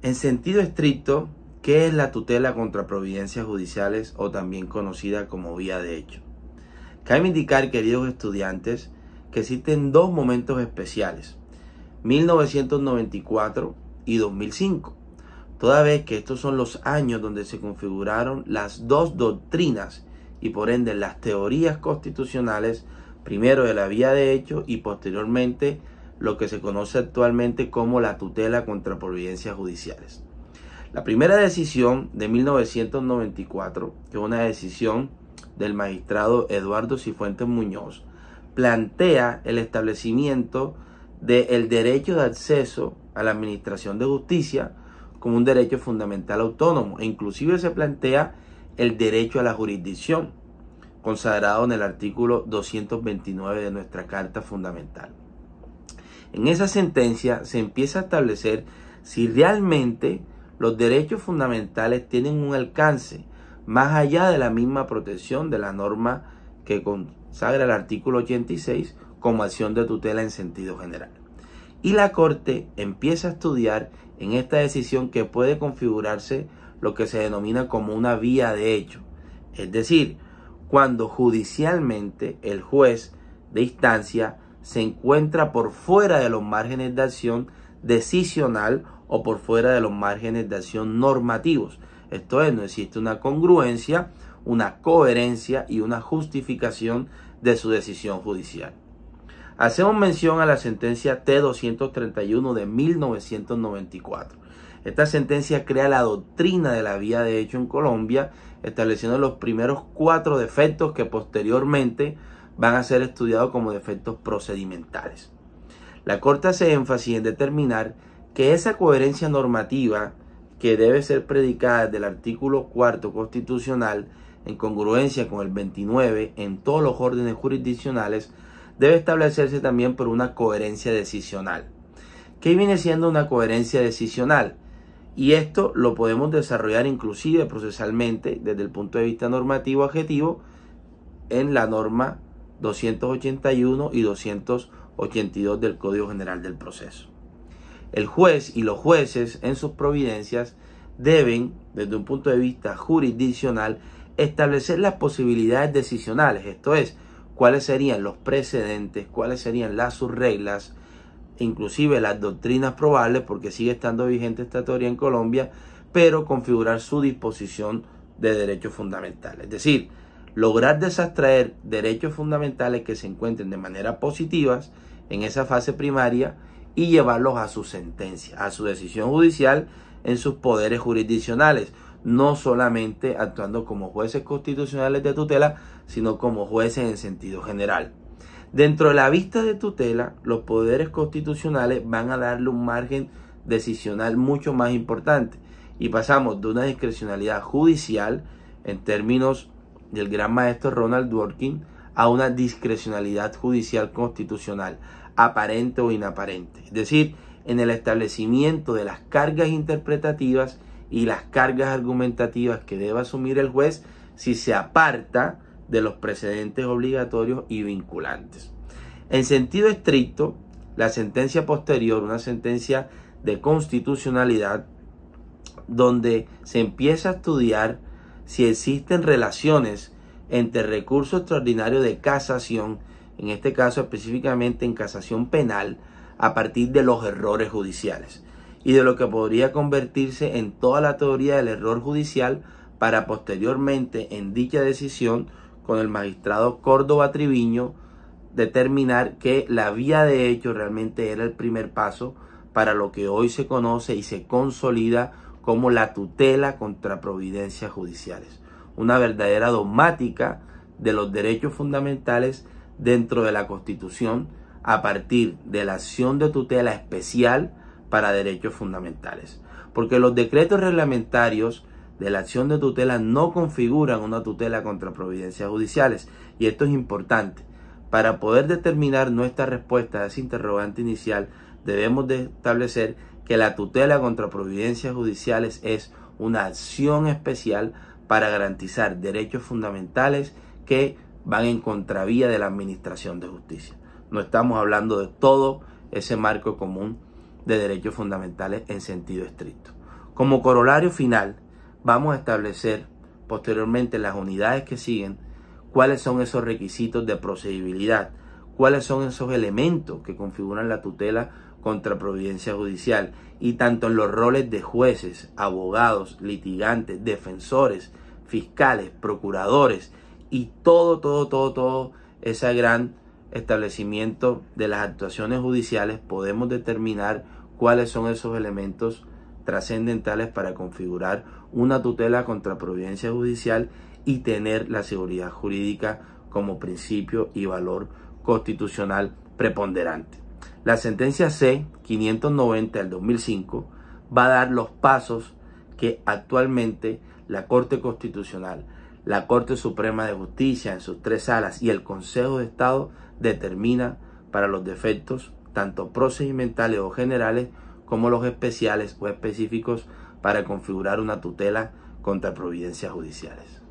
En sentido estricto, ¿qué es la tutela contra providencias judiciales o también conocida como vía de hecho? Cabe indicar, queridos estudiantes, que existen dos momentos especiales, 1994 y 2005, toda vez que estos son los años donde se configuraron las dos doctrinas y por ende las teorías constitucionales, primero de la vía de hecho y posteriormente lo que se conoce actualmente como la tutela contra providencias judiciales. La primera decisión de 1994, que es una decisión del magistrado Eduardo Cifuentes Muñoz, plantea el establecimiento del derecho de acceso a la administración de justicia como un derecho fundamental autónomo e inclusive se plantea el derecho a la jurisdicción, consagrado en el artículo 229 de nuestra Carta Fundamental. En esa sentencia se empieza a establecer si realmente los derechos fundamentales tienen un alcance más allá de la misma protección de la norma que consagra el artículo 86 como acción de tutela en sentido general. Y la Corte empieza a estudiar en esta decisión que puede configurarse lo que se denomina como una vía de hecho, es decir, cuando judicialmente el juez de instancia se encuentra por fuera de los márgenes de acción decisional o por fuera de los márgenes de acción normativos. Esto es, no existe una congruencia, una coherencia y una justificación de su decisión judicial. Hacemos mención a la sentencia T-231 de 1994. Esta sentencia crea la doctrina de la vía de hecho en Colombia, estableciendo los primeros 4 defectos que posteriormente van a ser estudiados como defectos procedimentales. La Corte hace énfasis en determinar que esa coherencia normativa que debe ser predicada del artículo 4 constitucional en congruencia con el 29 en todos los órdenes jurisdiccionales debe establecerse también por una coherencia decisional. ¿Qué viene siendo una coherencia decisional? Y esto lo podemos desarrollar inclusive procesalmente desde el punto de vista normativo adjetivo en la norma 281 y 282 del Código General del Proceso. El juez y los jueces en sus providencias deben, desde un punto de vista jurisdiccional, establecer las posibilidades decisionales, esto es, cuáles serían los precedentes, cuáles serían las subreglas, inclusive las doctrinas probables, porque sigue estando vigente esta teoría en Colombia, pero configurar su disposición de derechos fundamentales. Es decir, lograr desastraer derechos fundamentales que se encuentren de manera positivas en esa fase primaria y llevarlos a su sentencia, a su decisión judicial en sus poderes jurisdiccionales, no solamente actuando como jueces constitucionales de tutela, sino como jueces en sentido general. Dentro de la vista de tutela, los poderes constitucionales van a darle un margen decisional mucho más importante y pasamos de una discrecionalidad judicial en términos del gran maestro Ronald Dworkin a una discrecionalidad judicial constitucional, aparente o inaparente, es decir, en el establecimiento de las cargas interpretativas y las cargas argumentativas que debe asumir el juez si se aparta de los precedentes obligatorios y vinculantes. En sentido estricto, la sentencia posterior, una sentencia de constitucionalidad, donde se empieza a estudiar si existen relaciones entre recurso extraordinario de casación, en este caso específicamente en casación penal, a partir de los errores judiciales y de lo que podría convertirse en toda la teoría del error judicial para posteriormente en dicha decisión con el magistrado Córdoba Triviño determinar que la vía de hecho realmente era el primer paso para lo que hoy se conoce y se consolida como la tutela contra providencias judiciales, una verdadera dogmática de los derechos fundamentales dentro de la Constitución a partir de la acción de tutela especial para derechos fundamentales, porque los decretos reglamentarios de la acción de tutela no configuran una tutela contra providencias judiciales, y esto es importante. Para poder determinar nuestra respuesta a ese interrogante inicial, debemos de establecer que la tutela contra providencias judiciales es una acción especial para garantizar derechos fundamentales que van en contravía de la administración de justicia. No estamos hablando de todo ese marco común de derechos fundamentales en sentido estricto. Como corolario final, vamos a establecer posteriormente en las unidades que siguen cuáles son esos requisitos de procedibilidad, cuáles son esos elementos que configuran la tutela contra providencia judicial, y tanto en los roles de jueces, abogados, litigantes, defensores, fiscales, procuradores y todo ese gran establecimiento de las actuaciones judiciales, podemos determinar cuáles son esos elementos trascendentales para configurar una tutela contra providencia judicial y tener la seguridad jurídica como principio y valor constitucional preponderante. La sentencia C-590 del 2005 va a dar los pasos que actualmente la Corte Constitucional, la Corte Suprema de Justicia en sus 3 salas y el Consejo de Estado determina para los defectos tanto procedimentales o generales como los especiales o específicos para configurar una tutela contra providencias judiciales.